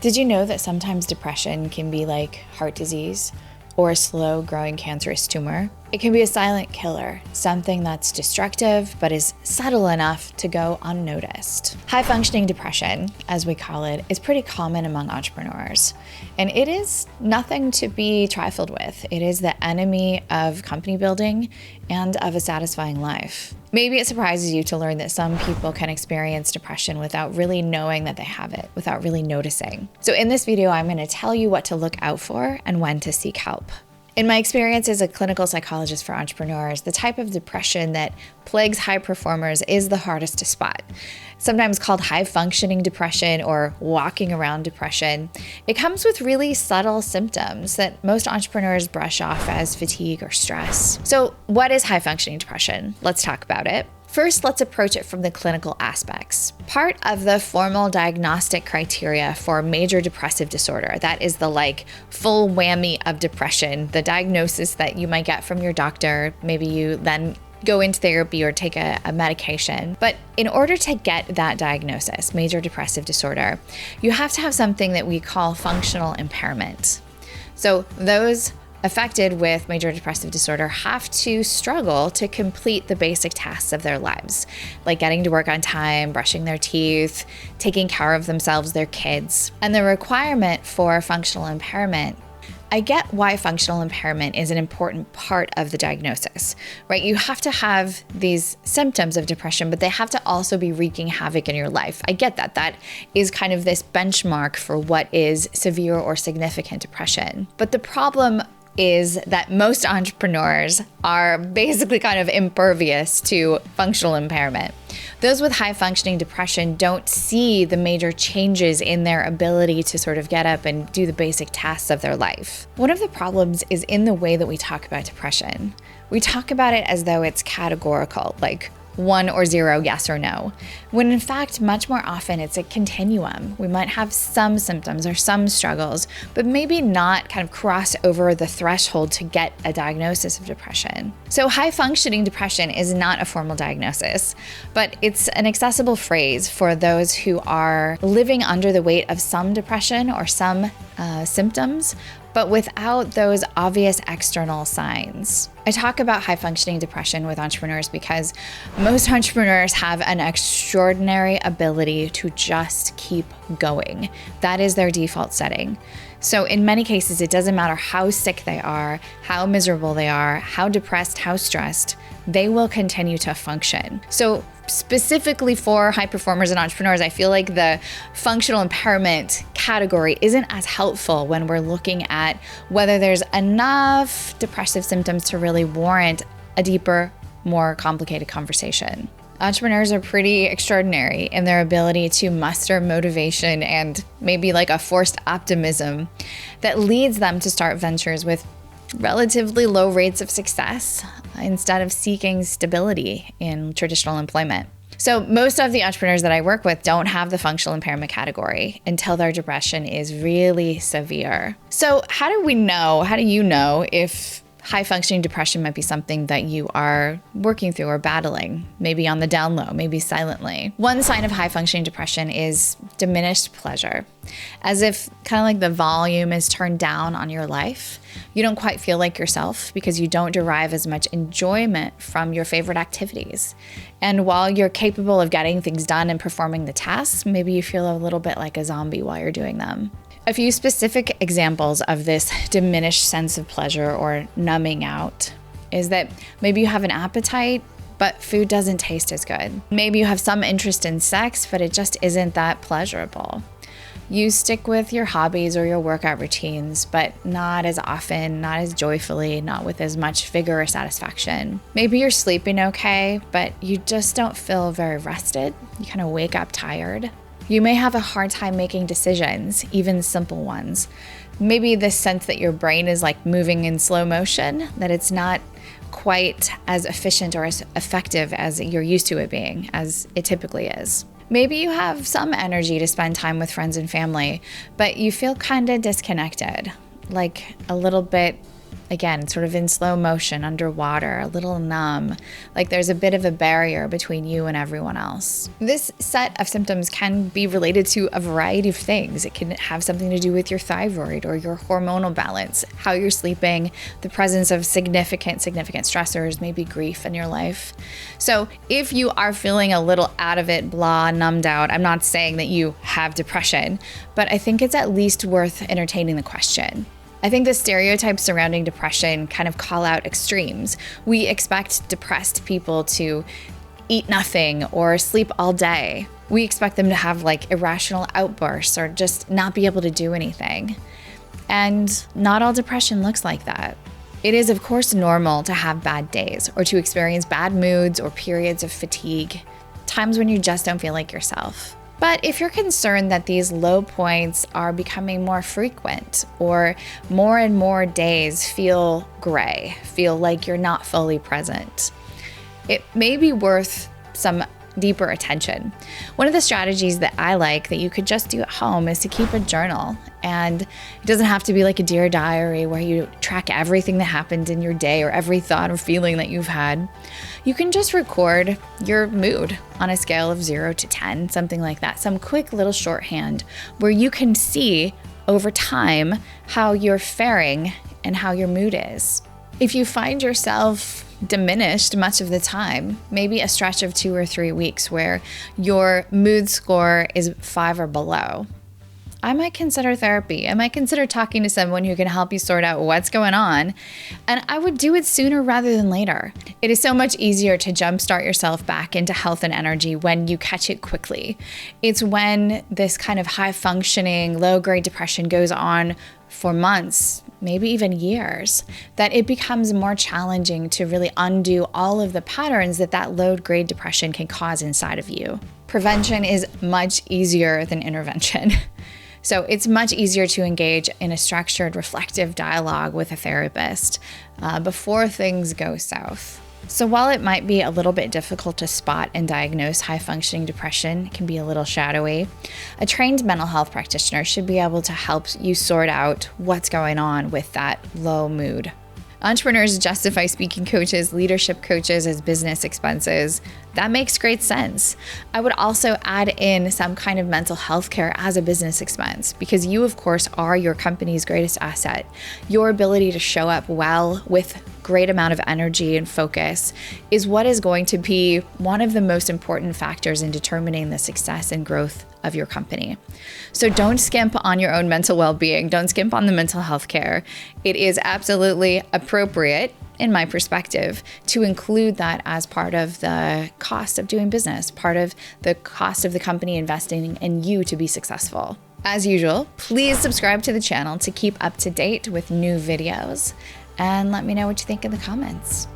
Did you know that sometimes depression can be like heart disease or a slow-growing cancerous tumor? It can be a silent killer, something that's destructive but is subtle enough to go unnoticed. High-functioning depression, as we call it, is pretty common among entrepreneurs. And it is nothing to be trifled with. It is the enemy of company building and of a satisfying life. Maybe it surprises you to learn that some people can experience depression without really knowing that they have it, without really noticing. So in this video, I'm going to tell you what to look out for and when to seek help. In my experience as a clinical psychologist for entrepreneurs, the type of depression that plagues high performers is the hardest to spot. Sometimes called high-functioning depression or walking around depression, it comes with really subtle symptoms that most entrepreneurs brush off as fatigue or stress. So what is high-functioning depression? Let's talk about it. First, let's approach it from the clinical aspects. Part of the formal diagnostic criteria for major depressive disorder, that is the full whammy of depression, the diagnosis that you might get from your doctor, maybe you then go into therapy or take a medication. But in order to get that diagnosis, major depressive disorder, you have to have something that we call functional impairment. So those affected with major depressive disorder have to struggle to complete the basic tasks of their lives, like getting to work on time, brushing their teeth, taking care of themselves, their kids. And the requirement for functional impairment, I get why functional impairment is an important part of the diagnosis, right? You have to have these symptoms of depression, but they have to also be wreaking havoc in your life. I get that. That is kind of this benchmark for what is severe or significant depression. But the problem is that most entrepreneurs are basically kind of impervious to functional impairment. Those with high functioning depression don't see the major changes in their ability to sort of get up and do the basic tasks of their life. One of the problems is in the way that we talk about depression. We talk about it as though it's categorical, like 1 or 0, yes or no, when in fact, much more often it's a continuum. We might have some symptoms or some struggles, but maybe not kind of cross over the threshold to get a diagnosis of depression. So high functioning depression is not a formal diagnosis, but it's an accessible phrase for those who are living under the weight of some depression or some symptoms, but without those obvious external signs. I talk about high-functioning depression with entrepreneurs because most entrepreneurs have an extraordinary ability to just keep going. That is their default setting. So in many cases, it doesn't matter how sick they are, how miserable they are, how depressed, how stressed, they will continue to function. So specifically for high performers and entrepreneurs, I feel like the functional impairment category isn't as helpful when we're looking at whether there's enough depressive symptoms to really warrant a deeper, more complicated conversation. Entrepreneurs are pretty extraordinary in their ability to muster motivation and maybe like a forced optimism that leads them to start ventures with relatively low rates of success instead of seeking stability in traditional employment. So most of the entrepreneurs that I work with don't have the functional impairment category until their depression is really severe. So how do you know if high functioning depression might be something that you are working through or battling, maybe on the down low, maybe silently? One sign of high functioning depression is diminished pleasure, as if kind of like the volume is turned down on your life. You don't quite feel like yourself because you don't derive as much enjoyment from your favorite activities. And while you're capable of getting things done and performing the tasks, maybe you feel a little bit like a zombie while you're doing them. A few specific examples of this diminished sense of pleasure or numbing out is that maybe you have an appetite, but food doesn't taste as good. Maybe you have some interest in sex, but it just isn't that pleasurable. You stick with your hobbies or your workout routines, but not as often, not as joyfully, not with as much vigor or satisfaction. Maybe you're sleeping okay, but you just don't feel very rested. You kind of wake up tired. You may have a hard time making decisions, even simple ones. Maybe the sense that your brain is like moving in slow motion, that it's not quite as efficient or as effective as you're used to it being, as it typically is. Maybe you have some energy to spend time with friends and family, but you feel kind of disconnected, like a little bit Again, sort of in slow motion, underwater, a little numb, like there's a bit of a barrier between you and everyone else. This set of symptoms can be related to a variety of things. It can have something to do with your thyroid or your hormonal balance, how you're sleeping, the presence of significant stressors, maybe grief in your life. So if you are feeling a little out of it, blah, numbed out, I'm not saying that you have depression, but I think it's at least worth entertaining the question. I think the stereotypes surrounding depression kind of call out extremes. We expect depressed people to eat nothing or sleep all day. We expect them to have like irrational outbursts or just not be able to do anything. And not all depression looks like that. It is, of course, normal to have bad days or to experience bad moods or periods of fatigue, times when you just don't feel like yourself. But if you're concerned that these low points are becoming more frequent or more and more days feel gray, feel like you're not fully present, it may be worth some deeper attention. One of the strategies that I like that you could just do at home is to keep a journal. And it doesn't have to be like a Dear Diary where you track everything that happened in your day or every thought or feeling that you've had. You can just record your mood on a scale of 0 to 10, something like that. Some quick little shorthand where you can see over time how you're faring and how your mood is. If you find yourself diminished much of the time, maybe a stretch of 2 or 3 weeks where your mood score is 5 or below, I might consider therapy. I might consider talking to someone who can help you sort out what's going on. And I would do it sooner rather than later. It is so much easier to jumpstart yourself back into health and energy when you catch it quickly. It's when this kind of high functioning, low grade depression goes on for months, maybe even years, that it becomes more challenging to really undo all of the patterns that low grade depression can cause inside of you. Prevention is much easier than intervention. So it's much easier to engage in a structured, reflective dialogue with a therapist before things go south. So while it might be a little bit difficult to spot and diagnose high-functioning depression, it can be a little shadowy, a trained mental health practitioner should be able to help you sort out what's going on with that low mood. Entrepreneurs justify speaking coaches, leadership coaches as business expenses. That makes great sense. I would also add in some kind of mental health care as a business expense because you, of course, are your company's greatest asset. Your ability to show up well with great amount of energy and focus is what is going to be one of the most important factors in determining the success and growth of your company. So don't skimp on your own mental well-being. Don't skimp on the mental health care. It is absolutely appropriate, in my perspective, to include that as part of the cost of doing business, part of the cost of the company investing in you to be successful. As usual, please subscribe to the channel to keep up to date with new videos and let me know what you think in the comments.